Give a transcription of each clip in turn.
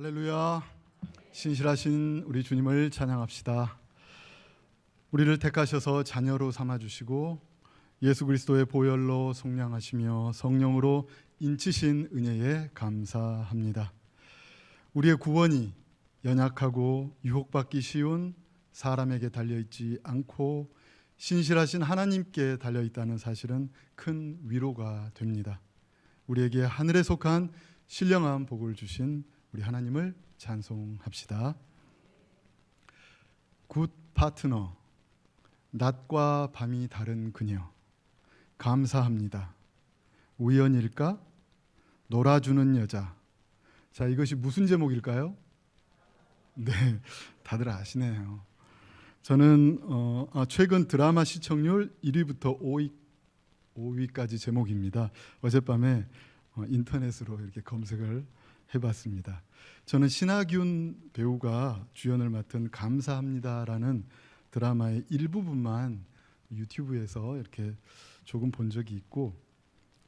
할렐루야. 신실하신 우리 주님을 찬양합시다. 우리를 택하셔서 자녀로 삼아주시고 예수 그리스도의 보혈로 속량하시며 성령으로 인치신 은혜에 감사합니다. 우리의 구원이 연약하고 유혹받기 쉬운 사람에게 달려있지 않고 신실하신 하나님께 달려있다는 사실은 큰 위로가 됩니다. 우리에게 하늘에 속한 신령한 복을 주신 우리 하나님을 찬송합시다. 굿 파트너, 낮과 밤이 다른 그녀, 감사합니다. 우연일까? 놀아주는 여자. 자, 이것이 무슨 제목일까요? 네, 다들 아시네요. 저는 최근 드라마 시청률 1위부터 5위까지 제목입니다. 어젯밤에 인터넷으로 이렇게 검색을 해봤습니다. 저는 신하균 배우가 주연을 맡은 감사합니다라는 드라마의 일부분만 유튜브에서 이렇게 조금 본 적이 있고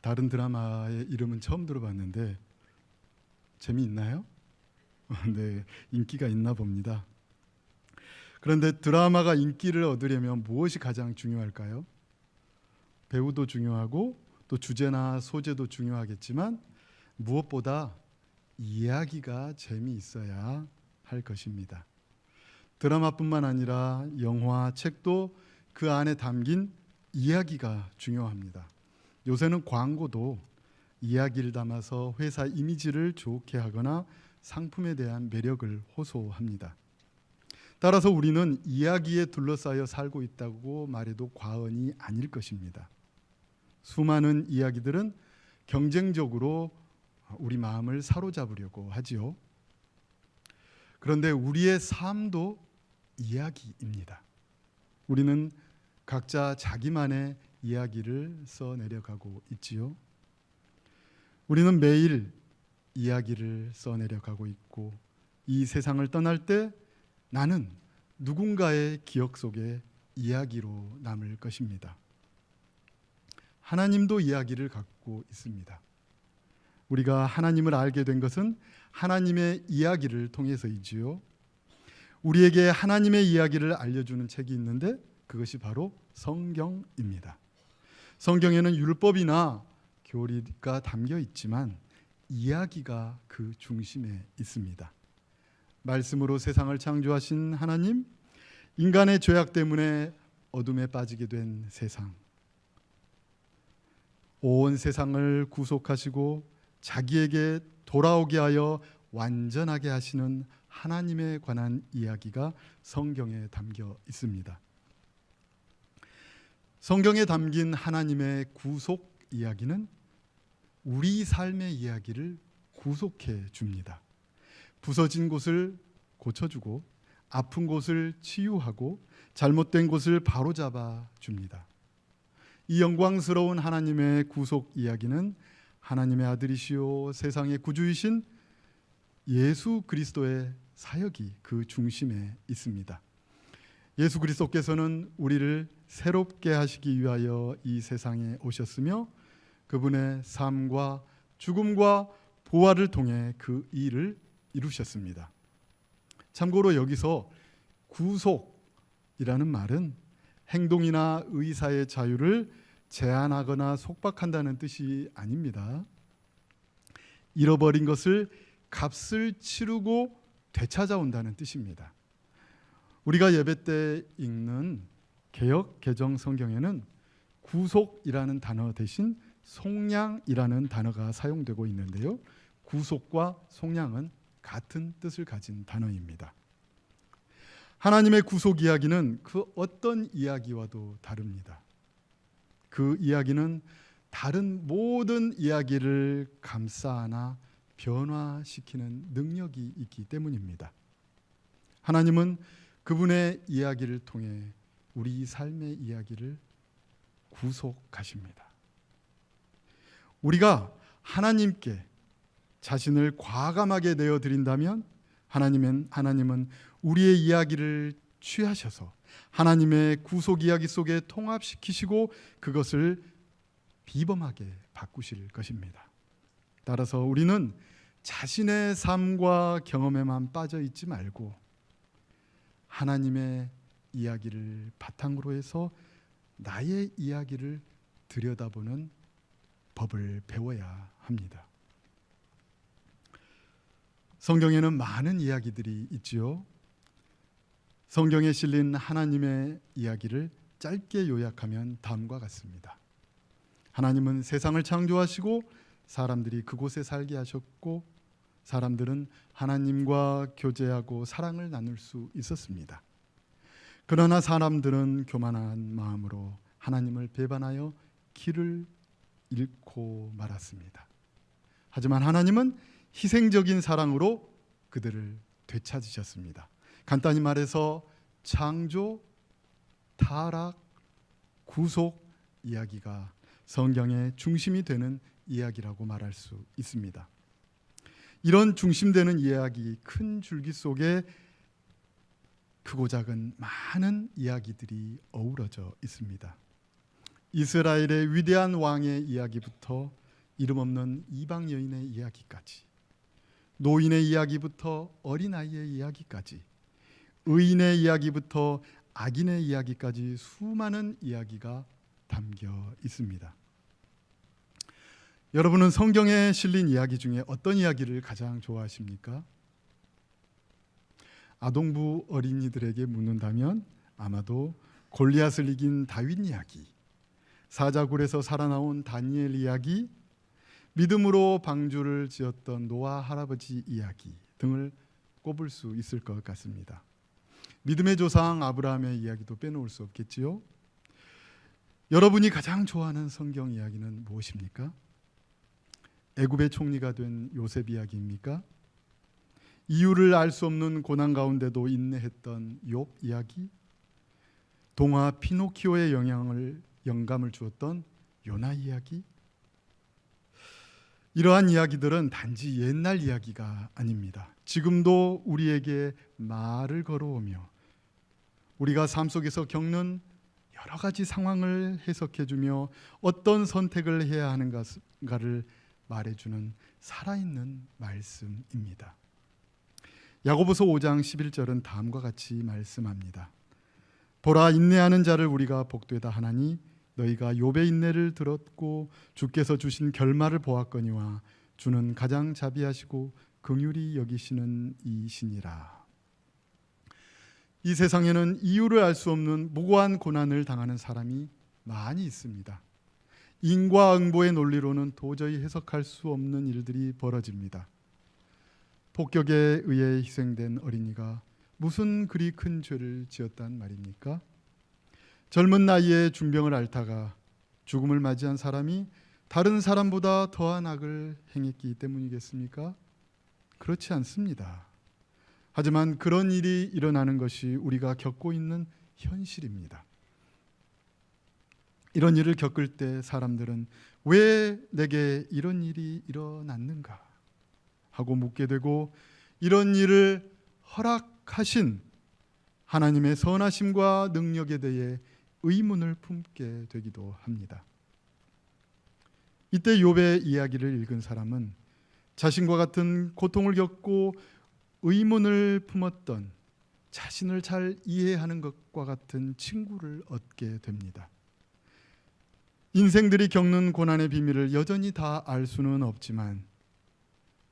다른 드라마의 이름은 처음 들어봤는데 재미있나요? 네, 인기가 있나 봅니다. 그런데 드라마가 인기를 얻으려면 무엇이 가장 중요할까요? 배우도 중요하고 또 주제나 소재도 중요하겠지만 무엇보다 이야기가 재미있어야 할 것입니다. 드라마뿐만 아니라 영화, 책도 그 안에 담긴 이야기가 중요합니다. 요새는 광고도 이야기를 담아서 회사 이미지를 좋게 하거나 상품에 대한 매력을 호소합니다. 따라서 우리는 이야기에 둘러싸여 살고 있다고 말해도 과언이 아닐 것입니다. 수많은 이야기들은 경쟁적으로 우리 마음을 사로잡으려고 하지요. 그런데 우리의 삶도 이야기입니다. 우리는 각자 자기만의 이야기를 써내려가고 있지요. 우리는 매일 이야기를 써내려가고 있고 이 세상을 떠날 때 나는 누군가의 기억 속에 이야기로 남을 것입니다. 하나님도 이야기를 갖고 있습니다. 우리가 하나님을 알게 된 것은 하나님의 이야기를 통해서이지요. 우리에게 하나님의 이야기를 알려주는 책이 있는데 그것이 바로 성경입니다. 성경에는 율법이나 교리가 담겨 있지만 이야기가 그 중심에 있습니다. 말씀으로 세상을 창조하신 하나님, 인간의 죄악 때문에 어둠에 빠지게 된 세상, 온 세상을 구속하시고 자기에게 돌아오게 하여 완전하게 하시는 하나님에 관한 이야기가 성경에 담겨 있습니다. 성경에 담긴 하나님의 구속 이야기는 우리 삶의 이야기를 구속해 줍니다. 부서진 곳을 고쳐주고 아픈 곳을 치유하고 잘못된 곳을 바로잡아 줍니다. 이 영광스러운 하나님의 구속 이야기는 하나님의 아들이시오 세상의 구주이신 예수 그리스도의 사역이 그 중심에 있습니다. 예수 그리스도께서는 우리를 새롭게 하시기 위하여 이 세상에 오셨으며 그분의 삶과 죽음과 부활을 통해 그 일을 이루셨습니다. 참고로 여기서 구속이라는 말은 행동이나 의사의 자유를 제한하거나 속박한다는 뜻이 아닙니다. 잃어버린 것을 값을 치르고 되찾아온다는 뜻입니다. 우리가 예배 때 읽는 개역 개정 성경에는 구속이라는 단어 대신 속량이라는 단어가 사용되고 있는데요. 구속과 속량은 같은 뜻을 가진 단어입니다. 하나님의 구속 이야기는 그 어떤 이야기와도 다릅니다. 그 이야기는 다른 모든 이야기를 감싸 안아 변화시키는 능력이 있기 때문입니다. 하나님은 그분의 이야기를 통해 우리 삶의 이야기를 구속하십니다. 우리가 하나님께 자신을 과감하게 내어드린다면 하나님은 우리의 이야기를 취하셔서 하나님의 구속 이야기 속에 통합시키시고 그것을 비범하게 바꾸실 것입니다. 따라서 우리는 자신의 삶과 경험에만 빠져 있지 말고 하나님의 이야기를 바탕으로 해서 나의 이야기를 들여다보는 법을 배워야 합니다. 성경에는 많은 이야기들이 있지요. 성경에 실린 하나님의 이야기를 짧게 요약하면 다음과 같습니다. 하나님은 세상을 창조하시고 사람들이 그곳에 살게 하셨고 사람들은 하나님과 교제하고 사랑을 나눌 수 있었습니다. 그러나 사람들은 교만한 마음으로 하나님을 배반하여 길을 잃고 말았습니다. 하지만 하나님은 희생적인 사랑으로 그들을 되찾으셨습니다. 간단히 말해서 창조, 타락, 구속 이야기가 성경의 중심이 되는 이야기라고 말할 수 있습니다. 이런 중심되는 이야기, 큰 줄기 속에 크고 작은 많은 이야기들이 어우러져 있습니다. 이스라엘의 위대한 왕의 이야기부터 이름 없는 이방 여인의 이야기까지, 노인의 이야기부터 어린아이의 이야기까지, 의인의 이야기부터 악인의 이야기까지 수많은 이야기가 담겨 있습니다. 여러분은 성경에 실린 이야기 중에 어떤 이야기를 가장 좋아하십니까? 아동부 어린이들에게 묻는다면 아마도 골리앗을 이긴 다윗 이야기, 사자굴에서 살아나온 다니엘 이야기, 믿음으로 방주를 지었던 노아 할아버지 이야기 등을 꼽을 수 있을 것 같습니다. 믿음의 조상 아브라함의 이야기도 빼놓을 수 없겠지요. 여러분이 가장 좋아하는 성경 이야기는 무엇입니까? 애굽의 총리가 된 요셉 이야기입니까? 이유를 알 수 없는 고난 가운데도 인내했던 욥 이야기? 동화 피노키오의 영감을 주었던 요나 이야기? 이러한 이야기들은 단지 옛날 이야기가 아닙니다. 지금도 우리에게 말을 걸어오며 우리가 삶 속에서 겪는 여러 가지 상황을 해석해주며 어떤 선택을 해야 하는가를 말해주는 살아있는 말씀입니다. 야고보서 5장 11절은 다음과 같이 말씀합니다. 보라, 인내하는 자를 우리가 복되다 하나니 너희가 욥의 인내를 들었고 주께서 주신 결말을 보았거니와 주는 가장 자비하시고 긍휼히 여기시는 이시니라. 이 세상에는 이유를 알 수 없는 무고한 고난을 당하는 사람이 많이 있습니다. 인과응보의 논리로는 도저히 해석할 수 없는 일들이 벌어집니다. 폭격에 의해 희생된 어린이가 무슨 그리 큰 죄를 지었단 말입니까? 젊은 나이에 중병을 앓다가 죽음을 맞이한 사람이 다른 사람보다 더한 악을 행했기 때문이겠습니까? 그렇지 않습니다. 하지만 그런 일이 일어나는 것이 우리가 겪고 있는 현실입니다. 이런 일을 겪을 때 사람들은 왜 내게 이런 일이 일어났는가 하고 묻게 되고, 이런 일을 허락하신 하나님의 선하심과 능력에 대해 의문을 품게 되기도 합니다. 이때 욥의 이야기를 읽은 사람은 자신과 같은 고통을 겪고 의문을 품었던, 자신을 잘 이해하는 것과 같은 친구를 얻게 됩니다. 인생들이 겪는 고난의 비밀을 여전히 다 알 수는 없지만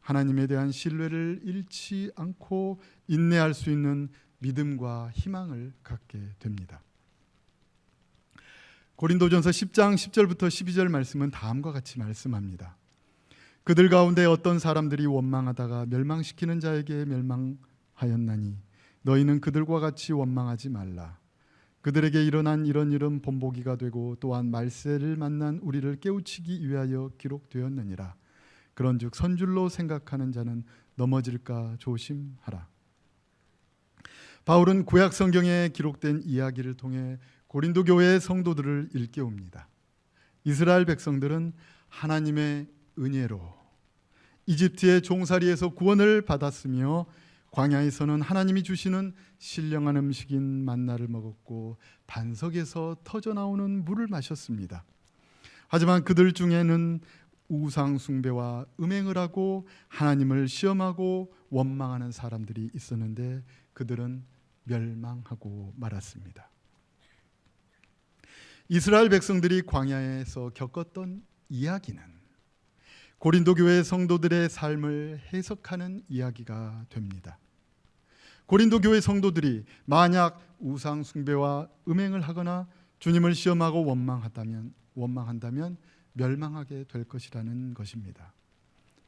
하나님에 대한 신뢰를 잃지 않고 인내할 수 있는 믿음과 희망을 갖게 됩니다. 고린도전서 10장 10절부터 12절 말씀은 다음과 같이 말씀합니다. 그들 가운데 어떤 사람들이 원망하다가 멸망시키는 자에게 멸망하였나니 너희는 그들과 같이 원망하지 말라. 그들에게 일어난 이런 일은 본보기가 되고 또한 말세를 만난 우리를 깨우치기 위하여 기록되었느니라. 그런즉 선줄로 생각하는 자는 넘어질까 조심하라. 바울은 구약 성경에 기록된 이야기를 통해 고린도 교회의 성도들을 일깨웁니다. 이스라엘 백성들은 하나님의 은혜로 이집트의 종살이에서 구원을 받았으며 광야에서는 하나님이 주시는 신령한 음식인 만나를 먹었고 반석에서 터져나오는 물을 마셨습니다. 하지만 그들 중에는 우상 숭배와 음행을 하고 하나님을 시험하고 원망하는 사람들이 있었는데 그들은 멸망하고 말았습니다. 이스라엘 백성들이 광야에서 겪었던 이야기는 고린도 교회 성도들의 삶을 해석하는 이야기가 됩니다. 고린도 교회 성도들이 만약 우상 숭배와 음행을 하거나 주님을 시험하고 원망한다면 멸망하게 될 것이라는 것입니다.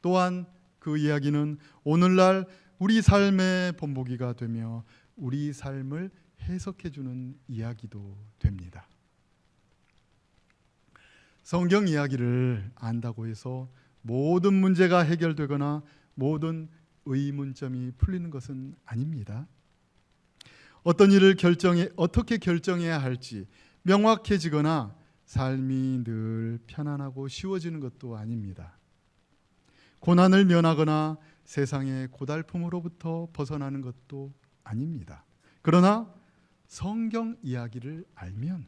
또한 그 이야기는 오늘날 우리 삶의 본보기가 되며 우리 삶을 해석해주는 이야기도 됩니다. 성경 이야기를 안다고 해서 모든 문제가 해결되거나 모든 의문점이 풀리는 것은 아닙니다. 어떤 일을 어떻게 결정해야 할지 명확해지거나 삶이 늘 편안하고 쉬워지는 것도 아닙니다. 고난을 면하거나 세상의 고달픔으로부터 벗어나는 것도 아닙니다. 그러나 성경 이야기를 알면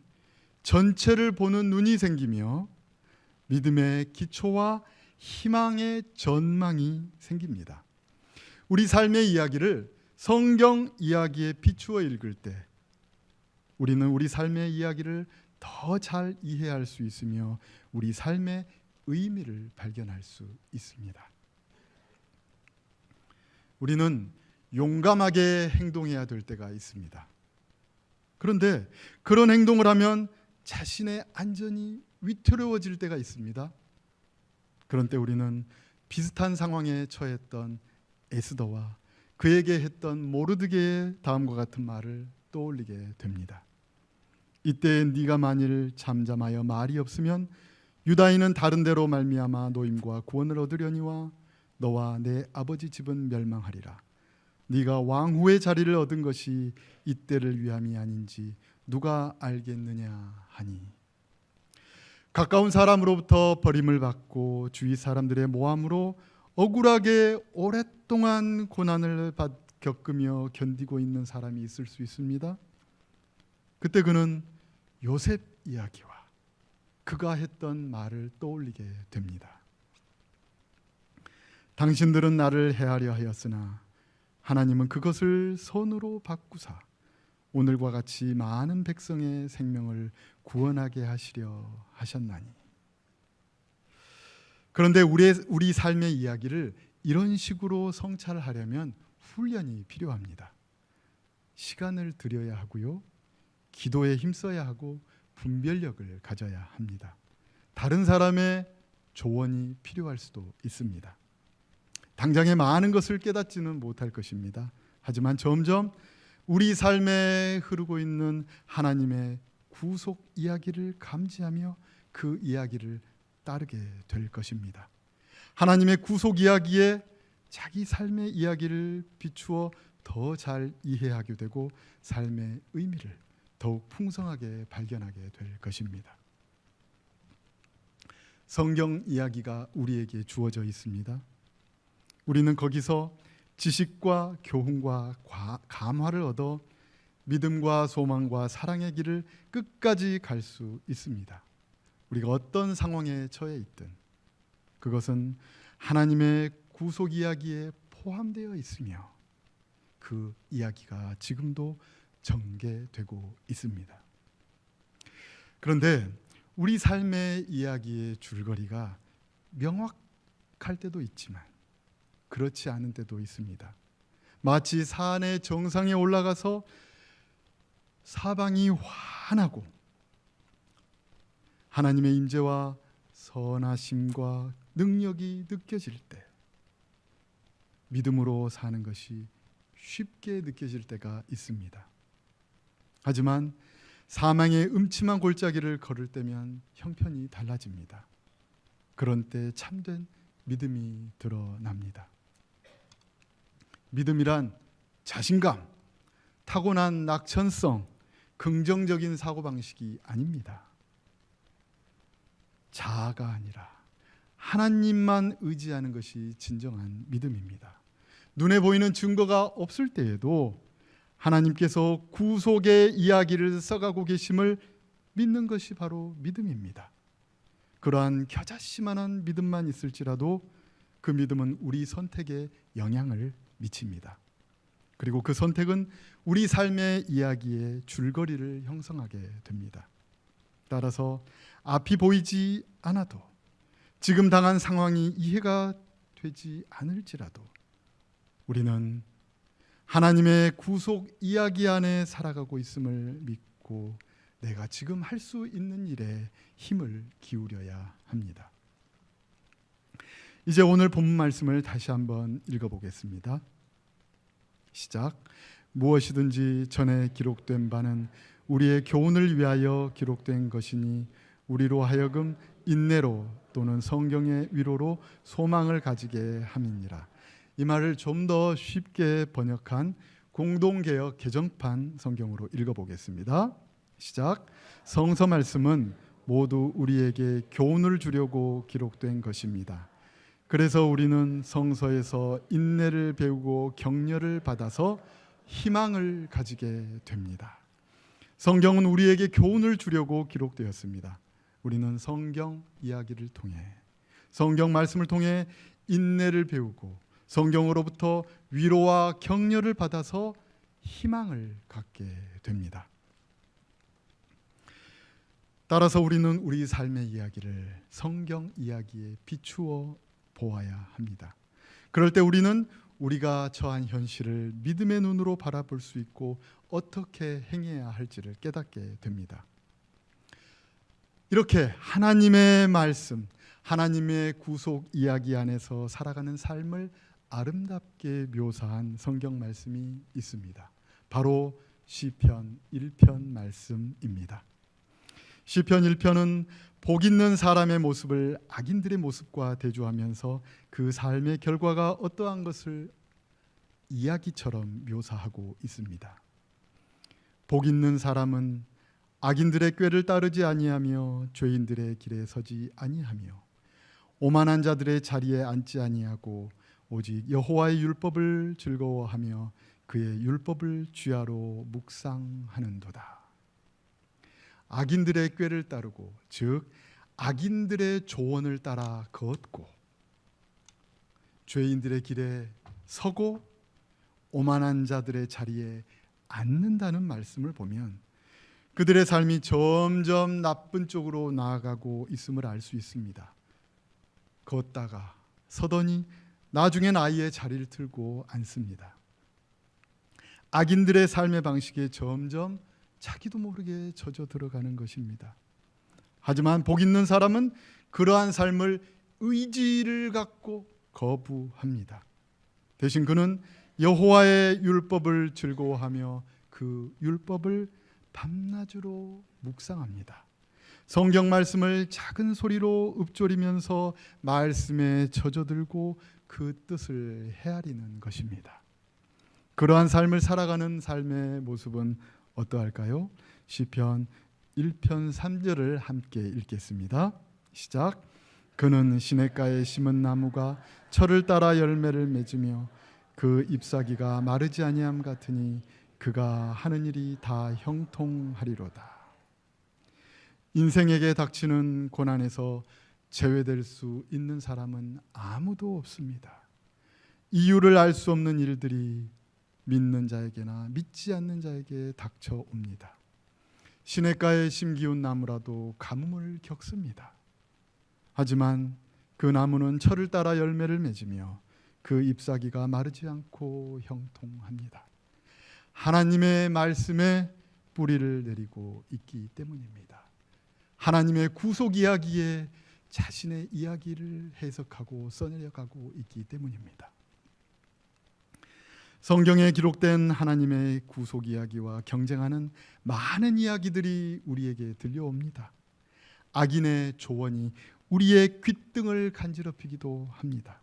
전체를 보는 눈이 생기며 믿음의 기초와 희망의 전망이 생깁니다. 우리 삶의 이야기를 성경 이야기에 비추어 읽을 때 우리는 우리 삶의 이야기를 더 잘 이해할 수 있으며 우리 삶의 의미를 발견할 수 있습니다. 우리는 용감하게 행동해야 될 때가 있습니다. 그런데 그런 행동을 하면 자신의 안전이 위태로워질 때가 있습니다. 그런 때 우리는 비슷한 상황에 처했던 에스더와 그에게 했던 모르드게의 다음과 같은 말을 떠올리게 됩니다. 이때 네가 만일 잠잠하여 말이 없으면 유다인은 다른 데로 말미암아 노임과 구원을 얻으려니와 너와 내 아버지 집은 멸망하리라. 네가 왕후의 자리를 얻은 것이 이때를 위함이 아닌지 누가 알겠느냐 하니. 가까운 사람으로부터 버림을 받고 주위 사람들의 모함으로 억울하게 오랫동안 고난을 겪으며 견디고 있는 사람이 있을 수 있습니다. 그때 그는 요셉 이야기와 그가 했던 말을 떠올리게 됩니다. 당신들은 나를 해하려 하였으나 하나님은 그것을 선으로 바꾸사 오늘과 같이 많은 백성의 생명을 구원하게 하시려 하셨나니. 그런데 우리 삶의 이야기를 이런 식으로 성찰하려면 훈련이 필요합니다. 시간을 들여야 하고요. 기도에 힘써야 하고 분별력을 가져야 합니다. 다른 사람의 조언이 필요할 수도 있습니다. 당장에 많은 것을 깨닫지는 못할 것입니다. 하지만 점점 우리 삶에 흐르고 있는 하나님의 구속 이야기를 감지하며 그 이야기를 따르게 될 것입니다. 하나님의 구속 이야기에 자기 삶의 이야기를 비추어 더 잘 이해하게 되고 삶의 의미를 더욱 풍성하게 발견하게 될 것입니다. 성경 이야기가 우리에게 주어져 있습니다. 우리는 거기서 지식과 교훈과 감화를 얻어 믿음과 소망과 사랑의 길을 끝까지 갈 수 있습니다. 우리가 어떤 상황에 처해 있든 그것은 하나님의 구속 이야기에 포함되어 있으며 그 이야기가 지금도 전개되고 있습니다. 그런데 우리 삶의 이야기의 줄거리가 명확할 때도 있지만 그렇지 않은 때도 있습니다. 마치 산의 정상에 올라가서 사방이 환하고 하나님의 임재와 선하심과 능력이 느껴질 때 믿음으로 사는 것이 쉽게 느껴질 때가 있습니다. 하지만 사망의 음침한 골짜기를 걸을 때면 형편이 달라집니다. 그런 때 참된 믿음이 드러납니다. 믿음이란 자신감, 타고난 낙천성, 긍정적인 사고방식이 아닙니다. 자아가 아니라 하나님만 의지하는 것이 진정한 믿음입니다. 눈에 보이는 증거가 없을 때에도 하나님께서 구속의 이야기를 써가고 계심을 믿는 것이 바로 믿음입니다. 그러한 겨자씨만한 믿음만 있을지라도 그 믿음은 우리 선택에 영향을 미칩니다. 그리고 그 선택은 우리 삶의 이야기의 줄거리를 형성하게 됩니다. 따라서 앞이 보이지 않아도, 지금 당한 상황이 이해가 되지 않을지라도 우리는 하나님의 구속 이야기 안에 살아가고 있음을 믿고 내가 지금 할 수 있는 일에 힘을 기울여야 합니다. 이제 오늘 본문 말씀을 다시 한번 읽어보겠습니다. 시작. 무엇이든지 전에 기록된 바는 우리의 교훈을 위하여 기록된 것이니 우리로 하여금 인내로 또는 성경의 위로로 소망을 가지게 함이니라. 이 말을 좀 더 쉽게 번역한 공동개역 개정판 성경으로 읽어보겠습니다. 시작. 성서 말씀은 모두 우리에게 교훈을 주려고 기록된 것입니다. 그래서 우리는 성서에서 인내를 배우고 격려를 받아서 희망을 가지게 됩니다. 성경은 우리에게 교훈을 주려고 기록되었습니다. 우리는 성경 이야기를 통해, 성경 말씀을 통해 인내를 배우고 성경으로부터 위로와 격려를 받아서 희망을 갖게 됩니다. 따라서 우리는 우리 삶의 이야기를 성경 이야기에 비추어 보아야 합니다. 그럴 때 우리는 우리가 처한 현실을 믿음의 눈으로 바라볼 수 있고 어떻게 행해야 할지를 깨닫게 됩니다. 이렇게 하나님의 말씀, 하나님의 구속 이야기 안에서 살아가는 삶을 아름답게 묘사한 성경 말씀이 있습니다. 바로 시편 1편 말씀입니다. 시편 1편은 복 있는 사람의 모습을 악인들의 모습과 대조하면서 그 삶의 결과가 어떠한 것을 이야기처럼 묘사하고 있습니다. 복 있는 사람은 악인들의 꾀를 따르지 아니하며 죄인들의 길에 서지 아니하며 오만한 자들의 자리에 앉지 아니하고 오직 여호와의 율법을 즐거워하며 그의 율법을 주야로 묵상하는도다. 악인들의 꾀를 따르고, 즉 악인들의 조언을 따라 걷고 죄인들의 길에 서고 오만한 자들의 자리에 앉는다는 말씀을 보면 그들의 삶이 점점 나쁜 쪽으로 나아가고 있음을 알 수 있습니다. 걷다가 서더니 나중엔 아이의 자리를 틀고 앉습니다. 악인들의 삶의 방식에 점점 자기도 모르게 젖어 들어가는 것입니다. 하지만 복 있는 사람은 그러한 삶을 의지를 갖고 거부합니다. 대신 그는 여호와의 율법을 즐거워하며 그 율법을 밤낮으로 묵상합니다. 성경 말씀을 작은 소리로 읊조리면서 말씀에 젖어들고 그 뜻을 헤아리는 것입니다. 그러한 삶을 살아가는 삶의 모습은 어떠할까요? 시편 1편 3절을 함께 읽겠습니다. 시작. 그는 시냇가에 심은 나무가 철을 따라 열매를 맺으며 그 잎사귀가 마르지 아니함 같으니 그가 하는 일이 다 형통하리로다. 인생에게 닥치는 고난에서 제외될 수 있는 사람은 아무도 없습니다. 이유를 알 수 없는 일들이 믿는 자에게나 믿지 않는 자에게 닥쳐옵니다. 시냇가에 심기운 나무라도 가뭄을 겪습니다. 하지만 그 나무는 철을 따라 열매를 맺으며 그 잎사귀가 마르지 않고 형통합니다. 하나님의 말씀에 뿌리를 내리고 있기 때문입니다. 하나님의 구속 이야기에 자신의 이야기를 해석하고 써내려가고 있기 때문입니다. 성경에 기록된 하나님의 구속 이야기와 경쟁하는 많은 이야기들이 우리에게 들려옵니다. 악인의 조언이 우리의 귓등을 간지럽히기도 합니다.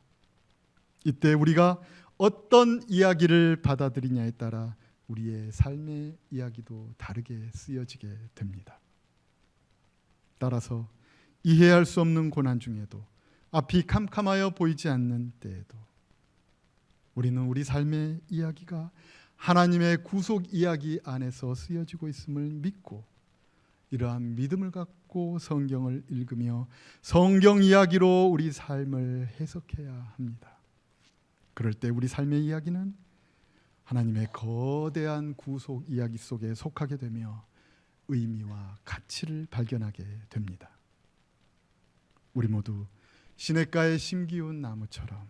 이때 우리가 어떤 이야기를 받아들이냐에 따라 우리의 삶의 이야기도 다르게 쓰여지게 됩니다. 따라서 이해할 수 없는 고난 중에도, 앞이 캄캄하여 보이지 않는 때에도 우리는 우리 삶의 이야기가 하나님의 구속 이야기 안에서 쓰여지고 있음을 믿고 이러한 믿음을 갖고 붙잡고 성경을 읽으며 성경 이야기로 우리 삶을 해석해야 합니다. 그럴 때 우리 삶의 이야기는 하나님의 거대한 구속 이야기 속에 속하게 되며 의미와 가치를 발견하게 됩니다. 우리 모두 시냇가에 심기운 나무처럼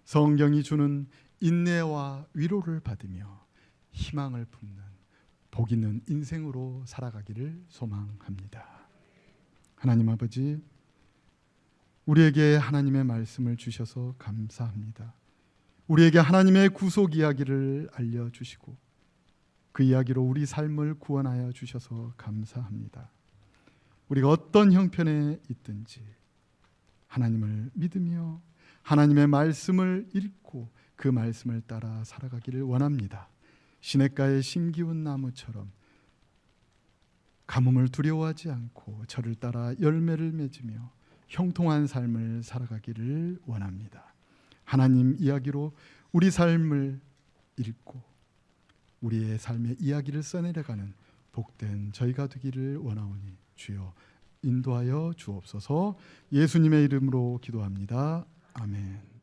성경이 주는 인내와 위로를 받으며 희망을 품는 복 있는 인생으로 살아가기를 소망합니다. 하나님 아버지, 우리에게 하나님의 말씀을 주셔서 감사합니다. 우리에게 하나님의 구속 이야기를 알려주시고 그 이야기로 우리 삶을 구원하여 주셔서 감사합니다. 우리가 어떤 형편에 있든지 하나님을 믿으며 하나님의 말씀을 읽고 그 말씀을 따라 살아가기를 원합니다. 시냇가에 심기운 나무처럼 가뭄을 두려워하지 않고 저를 따라 열매를 맺으며 형통한 삶을 살아가기를 원합니다. 하나님 이야기로 우리 삶을 읽고 우리의 삶의 이야기를 써내려가는 복된 저희가 되기를 원하오니 주여 인도하여 주옵소서. 예수님의 이름으로 기도합니다. 아멘.